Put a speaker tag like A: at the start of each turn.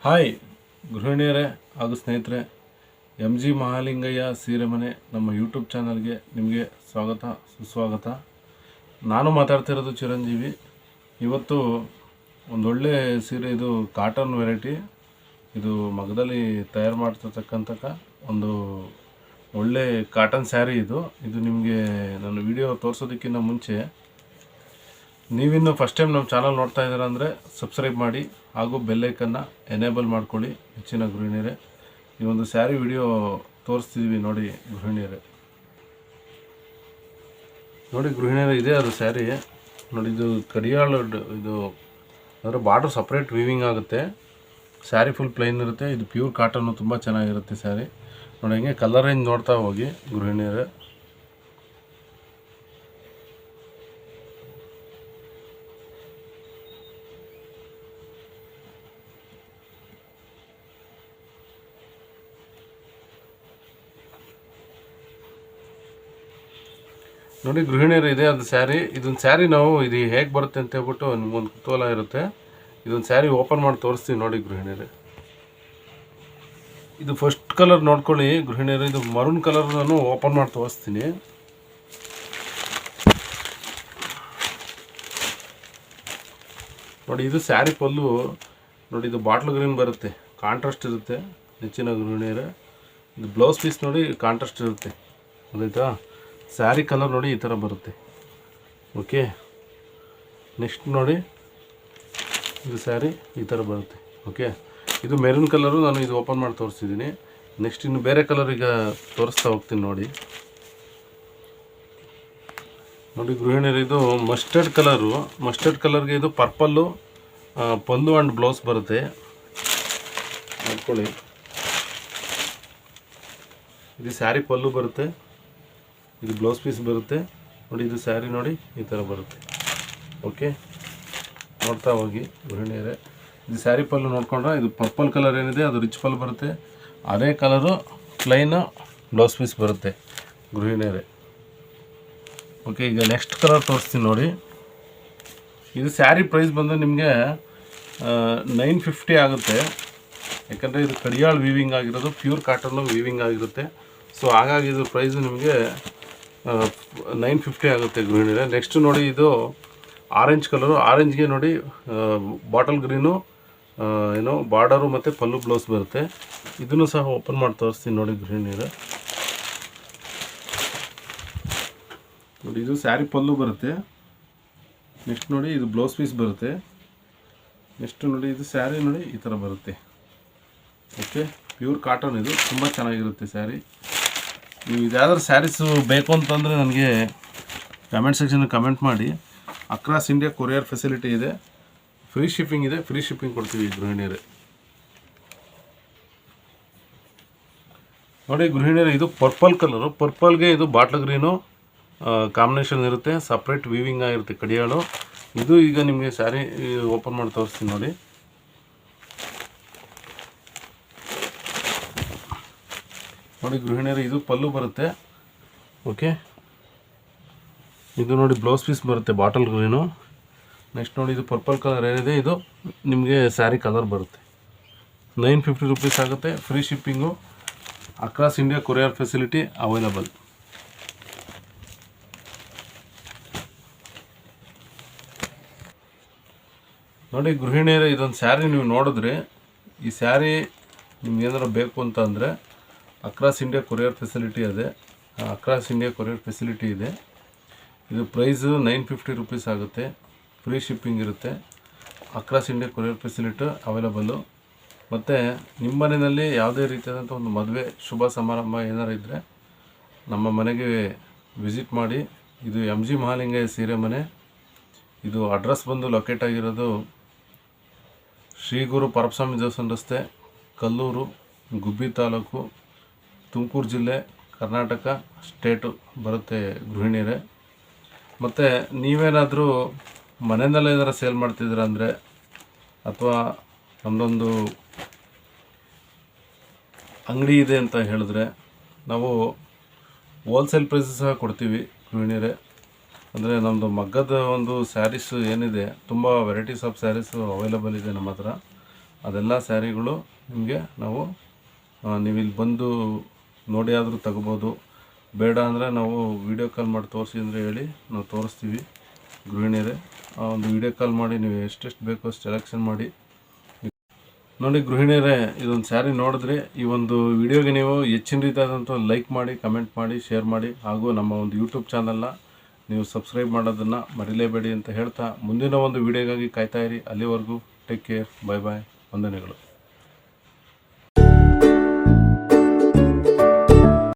A: Hi ಗೃಹಿಣಿಯರೇ ಹಾಗೂ ಸ್ನೇಹಿತರೆ, M G Mahalingaiah ಸೀರೆ ಮನೆ ನಮ್ಮ ಯೂಟ್ಯೂಬ್ ಚಾನಲ್ಗೆ ನಿಮಗೆ ಸ್ವಾಗತ ಸುಸ್ವಾಗತ. ನಾನು ಮಾತಾಡ್ತಿರೋದು ಚಿರಂಜೀವಿ. ಇವತ್ತು ಒಂದೊಳ್ಳೆ ಸೀರೆ, ಇದು ಕಾಟನ್ ವೆರೈಟಿ, ಇದು ಮಗದಲ್ಲಿ ತಯಾರು ಮಾಡ್ತಿರ್ತಕ್ಕಂಥ ಒಂದು ಒಳ್ಳೆ ಕಾಟನ್ ಸ್ಯಾರಿ. ಇದು ನಿಮಗೆ ನನ್ನ ವಿಡಿಯೋ ತೋರಿಸೋದಕ್ಕಿಂತ ಮುಂಚೆ ನೀವಿನ್ನು ಫಸ್ಟ್ ಟೈಮ್ ನಮ್ಮ ಚಾನಲ್ ನೋಡ್ತಾ ಇದ್ದೀರಾ ಅಂದರೆ ಸಬ್ಸ್ಕ್ರೈಬ್ ಮಾಡಿ ಹಾಗೂ ಬೆಲ್ಲೈಕನ್ನು ಎನೇಬಲ್ ಮಾಡ್ಕೊಳ್ಳಿ. ಹೆಚ್ಚಿನ ಗೃಹಿಣಿಯರೇ, ಈ ಒಂದು ಸ್ಯಾರಿ ವಿಡಿಯೋ ತೋರಿಸ್ತಿದ್ವಿ ನೋಡಿ ಗೃಹಿಣಿಯರೇ. ನೋಡಿ ಗೃಹಿಣಿಯರೇ, ಇದೆ ಅದು ಸ್ಯಾರಿ. ನೋಡಿ, ಇದು ಕಡಿಯಾಳು, ಇದು ಅಂದರೆ ಬಾರ್ಡರ್ ಸಪ್ರೇಟ್ ವೀವಿಂಗ್ ಆಗುತ್ತೆ. ಸ್ಯಾರಿ ಫುಲ್ ಪ್ಲೈನ್ ಇರುತ್ತೆ. ಇದು ಪ್ಯೂರ್ ಕಾಟನ್ನು, ತುಂಬ ಚೆನ್ನಾಗಿರುತ್ತೆ ಸ್ಯಾರಿ. ನೋಡಿ, ಹಿಂಗೆ ಕಲರ್ ರೇಂಜ್ ನೋಡ್ತಾ ಹೋಗಿ ಗೃಹಿಣಿಯರೇ. ನೋಡಿ ಗೃಹಿಣಿಯರು, ಇದೆ ಅದು ಸ್ಯಾರಿ. ಇದೊಂದು ಸ್ಯಾರಿ ನಾವು ಇದು ಹೇಗೆ ಬರುತ್ತೆ ಅಂತ ಹೇಳ್ಬಿಟ್ಟು ನಿಮ್ಗೊಂದು ಕುತೂಹಲ ಇರುತ್ತೆ. ಇದೊಂದು ಸ್ಯಾರಿ ಓಪನ್ ಮಾಡಿ ತೋರಿಸ್ತೀವಿ ನೋಡಿ ಗೃಹಿಣಿಯರೇ. ಇದು ಫಸ್ಟ್ ಕಲರ್ ನೋಡ್ಕೊಳ್ಳಿ ಗೃಹಿಣಿಯರೇ. ಇದು ಮರೂನ್ ಕಲರ್ ನಾನು ಓಪನ್ ಮಾಡಿ ತೋರಿಸ್ತೀನಿ. ನೋಡಿ, ಇದು ಸ್ಯಾರಿ ಪಲ್ಲು. ನೋಡಿ, ಇದು ಬಾಟ್ಲ್ ಗ್ರೀನ್ ಬರುತ್ತೆ, ಕಾಂಟ್ರಾಸ್ಟ್ ಇರುತ್ತೆ ಹೆಚ್ಚಿನ ಗೃಹಿಣಿಯರೇ. ಇದು ಬ್ಲೌಸ್ ಪೀಸ್ ನೋಡಿ, ಕಾಂಟ್ರಾಸ್ಟ್ ಇರುತ್ತೆ, ಗೊತ್ತಾಯ್ತಾ. ಸ್ಯಾರಿ ಕಲರ್ ನೋಡಿ ಈ ಥರ ಬರುತ್ತೆ. ಓಕೆ, ನೆಕ್ಸ್ಟ್ ನೋಡಿ, ಇದು ಸ್ಯಾರಿ ಈ ಥರ ಬರುತ್ತೆ. ಓಕೆ, ಇದು ಮೆರೂನ್ ಕಲರು, ನಾನು ಇದು ಓಪನ್ ಮಾಡಿ ತೋರಿಸ್ತಿದ್ದೀನಿ. ನೆಕ್ಸ್ಟ್ ಇನ್ನು ಬೇರೆ ಕಲರ್ ಈಗ ತೋರಿಸ್ತಾ ಹೋಗ್ತೀನಿ ನೋಡಿ. ನೋಡಿ ಗೃಹಿಣಿಯರು, ಇದು ಮಸ್ಟರ್ಡ್ ಕಲರು. ಮಸ್ಟರ್ಡ್ ಕಲರ್ಗೆ ಇದು ಪರ್ಪಲ್ಲು ಪಲ್ಲು ಆ್ಯಂಡ್ ಬ್ಲೌಸ್ ಬರುತ್ತೆ, ನೋಡ್ಕೊಳ್ಳಿ. ಇದು ಸ್ಯಾರಿ ಪಲ್ಲು ಬರುತ್ತೆ, ಇದು ಬ್ಲೌಸ್ ಪೀಸ್ ಬರುತ್ತೆ. ನೋಡಿ, ಇದು ಸ್ಯಾರಿ ನೋಡಿ ಈ ಥರ ಬರುತ್ತೆ. ಓಕೆ, ನೋಡ್ತಾ ಹೋಗಿ ಗೃಹಿಣಿಯರೇ. ಇದು ಸ್ಯಾರಿ ಪಲ್ಲು ನೋಡ್ಕೊಂಡ್ರೆ, ಇದು ಪರ್ಪಲ್ ಕಲರ್ ಏನಿದೆ ಅದು ರಿಚ್ ಪಲ್ ಬರುತ್ತೆ. ಅದೇ ಕಲರು ಪ್ಲೈನು ಬ್ಲೌಸ್ ಪೀಸ್ ಬರುತ್ತೆ ಗೃಹಿಣಿಯರೇ. ಓಕೆ, ಈಗ ನೆಕ್ಸ್ಟ್ ಕಲರ್ ತೋರಿಸ್ತೀನಿ ನೋಡಿ. ಇದು ಸ್ಯಾರಿ ಪ್ರೈಸ್ ಬಂದು ನಿಮಗೆ 950 ಆಗುತ್ತೆ. ಯಾಕಂದರೆ ಇದು ಕಡಿಯಾಳು ವೀವಿಂಗ್ ಆಗಿರೋದು, ಪ್ಯೂರ್ ಕಾಟನ್ನು ವೀವಿಂಗ್ ಆಗಿರುತ್ತೆ. ಸೊ ಹಾಗಾಗಿ ಇದು ಪ್ರೈಸು ನಿಮಗೆ 950 ಆಗುತ್ತೆ ಗೃಹಿಣಿಯರೇ. ನೆಕ್ಸ್ಟ್ ನೋಡಿ, ಇದು ಆರೆಂಜ್ ಕಲರು. ಆರೆಂಜ್ಗೆ ನೋಡಿ ಬಾಟಲ್ ಗ್ರೀನು ಏನೋ ಬಾರ್ಡರು ಮತ್ತು ಪಲ್ಲು ಬ್ಲೌಸ್ ಬರುತ್ತೆ. ಇದನ್ನು ಸಹ ಓಪನ್ ಮಾಡಿ ತೋರಿಸ್ತೀನಿ ನೋಡಿ ಗೃಹಿಣಿಯರೇ. ನೋಡಿ, ಇದು ಸ್ಯಾರಿ ಪಲ್ಲು ಬರುತ್ತೆ. ನೆಕ್ಸ್ಟ್ ನೋಡಿ, ಇದು ಬ್ಲೌಸ್ ಪೀಸ್ ಬರುತ್ತೆ. ನೆಕ್ಸ್ಟ್ ನೋಡಿ, ಇದು ಸ್ಯಾರಿ ನೋಡಿ ಈ ಥರ ಬರುತ್ತೆ. ಓಕೆ, ಪ್ಯೂರ್ ಕಾಟನ್, ಇದು ತುಂಬ ಚೆನ್ನಾಗಿರುತ್ತೆ ಸ್ಯಾರಿ. ನೀವು ಇದ್ಯಾವ್ದಾದ್ರು ಸ್ಯಾರೀಸು ಬೇಕು ಅಂತಂದರೆ ನನಗೆ ಕಮೆಂಟ್ ಸೆಕ್ಷನಲ್ಲಿ ಕಮೆಂಟ್ ಮಾಡಿ. ಅಕ್ರಾಸ್ ಇಂಡಿಯಾ ಕೊರಿಯರ್ ಫೆಸಿಲಿಟಿ ಇದೆ, ಫ್ರೀ ಶಿಪ್ಪಿಂಗ್ ಇದೆ, ಫ್ರೀ ಶಿಪ್ಪಿಂಗ್ ಕೊಡ್ತೀವಿ ಗೃಹಿಣಿಯರೇ. ನೋಡಿ ಗೃಹಿಣಿಯರೇ, ಇದು ಪರ್ಪಲ್ ಕಲರು. ಪರ್ಪಲ್ಗೆ ಇದು ಬಾಟ್ಲ್ ಗ್ರೀನು ಕಾಂಬಿನೇಷನ್ ಇರುತ್ತೆ, ಸಪ್ರೇಟ್ ವೀವಿಂಗ್ ಆಗಿರುತ್ತೆ ಕಡಿಯಾಳು. ಇದು ಈಗ ನಿಮಗೆ ಸ್ಯಾರಿ ಓಪನ್ ಮಾಡಿ ತೋರಿಸ್ತೀನಿ ನೋಡಿ. ನೋಡಿ ಗೃಹಿಣಿಯರೇ, ಇದು ಪಲ್ಲು ಬರುತ್ತೆ. ಓಕೆ, ಇದು ನೋಡಿ ಬ್ಲೌಸ್ ಪೀಸ್ ಬರುತ್ತೆ ಬಾಟಲ್ ಗ್ರೀನು. ನೆಕ್ಸ್ಟ್ ನೋಡಿ, ಇದು ಪರ್ಪಲ್ ಕಲರ್ ಏನಿದೆ ಇದು ನಿಮಗೆ ಸ್ಯಾರಿ ಕಲರ್ ಬರುತ್ತೆ. 950 ರೂಪೀಸ್ ಆಗುತ್ತೆ, free shipping, across India courier facility available. ನೋಡಿ ಗೃಹಿಣಿಯರೇ, ಇದೊಂದು ಸ್ಯಾರಿ ನೀವು ನೋಡಿದ್ರೆ, ಈ ಸ್ಯಾರಿ ನಿಮ್ಗೆ ಏನಾರು ಬೇಕು ಅಂತ ಅಂದರೆ ಅಕ್ರಾಸ್ ಇಂಡಿಯಾ ಕೊರಿಯರ್ ಫೆಸಿಲಿಟಿ ಇದೆ, ಅಕ್ರಾಸ್ ಇಂಡಿಯಾ ಕೊರಿಯರ್ ಫೆಸಿಲಿಟಿ ಇದೆ. ಇದು ಪ್ರೈಸು 950 ರೂಪೀಸ್ ಆಗುತ್ತೆ, ಫ್ರೀ ಶಿಪ್ಪಿಂಗ್ ಇರುತ್ತೆ, ಅಕ್ರಾಸ್ ಇಂಡಿಯಾ ಕೊರಿಯರ್ ಫೆಸಿಲಿಟಿ ಅವೈಲಬಲ್ಲು. ಮತ್ತು ನಿಮ್ಮ ಮನೆಯಲ್ಲಿ ಯಾವುದೇ ರೀತಿಯಾದಂಥ ಒಂದು ಮದುವೆ ಶುಭ ಸಮಾರಂಭ ಏನಾರು ಇದ್ದರೆ ನಮ್ಮ ಮನೆಗೆ ವಿಸಿಟ್ ಮಾಡಿ. ಇದು ಎಮ್ ಜಿ ಮಹಾಲಿಂಗಯ್ಯ ಸೀರೆ ಮನೆ. ಇದು ಅಡ್ರೆಸ್ ಬಂದು ಲೊಕೇಟ್ ಆಗಿರೋದು ಶ್ರೀ ಗುರು ಪರಮಸ್ವಾಮಿ ದೇವಸ್ಥಾನ ರಸ್ತೆ, ಕಲ್ಲೂರು, ಗುಬ್ಬಿ ತಾಲೂಕು, ತುಮಕೂರು ಜಿಲ್ಲೆ, ಕರ್ನಾಟಕ ಸ್ಟೇಟು ಬರುತ್ತೆ ಗೃಹಿಣಿಯರೇ. ಮತ್ತು ನೀವೇನಾದರೂ ಮನೆಯಲ್ಲೇ ಏನಾರು ಸೇಲ್ ಮಾಡ್ತಿದ್ದೀರ ಅಂದರೆ, ಅಥವಾ ನಮ್ಮದೊಂದು ಅಂಗಡಿ ಇದೆ ಅಂತ ಹೇಳಿದ್ರೆ, ನಾವು ಹೋಲ್ಸೇಲ್ ಪ್ರೈಸ್ ಸಹ ಕೊಡ್ತೀವಿ ಗೃಹಿಣಿಯರೇ. ಅಂದರೆ ನಮ್ಮದು ಮಗ್ಗದ ಒಂದು ಸ್ಯಾರೀಸು ಏನಿದೆ, ತುಂಬ ವೆರೈಟೀಸ್ ಆಫ್ ಸ್ಯಾರೀಸು ಅವೈಲಬಲ್ ಇದೆ ನಮ್ಮ ಹತ್ರ. ಅದೆಲ್ಲ ಸ್ಯಾರಿಗಳು ನಿಮಗೆ ನಾವು ನೀವಿಲ್ಲಿ ಬಂದು ನೋಡಿ ಆದರೂ ತಗೋಬೋದು. ಬೇಡ ಅಂದರೆ ನಾವು ವೀಡಿಯೋ ಕಾಲ್ ಮಾಡಿ ತೋರಿಸಿ ಅಂದರೆ ಹೇಳಿ ನಾವು ತೋರಿಸ್ತೀವಿ. ಗೃಹಿಣಿಯರೇ, ಒಂದು ವೀಡಿಯೋ ಕಾಲ್ ಮಾಡಿ ನೀವು ಎಷ್ಟೆಷ್ಟು ಬೇಕೋ ಅಷ್ಟು ಸೆಲೆಕ್ಷನ್ ಮಾಡಿ ನೋಡಿ. ಗೃಹಿಣಿಯರೇ, ಇದೊಂದು ಸ್ಯಾರಿ ನೋಡಿದ್ರೆ ಈ ಒಂದು ವಿಡಿಯೋಗೆ ನೀವು ಹೆಚ್ಚಿನ ರೀತಿಯಾದಂಥ ಲೈಕ್ ಮಾಡಿ, ಕಮೆಂಟ್ ಮಾಡಿ, ಶೇರ್ ಮಾಡಿ, ಹಾಗೂ ನಮ್ಮ ಒಂದು ಯೂಟ್ಯೂಬ್ ಚಾನಲ್ನ ನೀವು ಸಬ್ಸ್ಕ್ರೈಬ್ ಮಾಡೋದನ್ನು ಮರಿಲೇಬೇಡಿ ಅಂತ ಹೇಳ್ತಾ ಮುಂದಿನ ಒಂದು ವಿಡಿಯೋಗಾಗಿ ಕಾಯ್ತಾ ಇರಿ. ಅಲ್ಲಿವರೆಗೂ ಟೇಕ್ ಕೇರ್, ಬಾಯ್ ಬಾಯ್, ವಂದನೆಗಳು.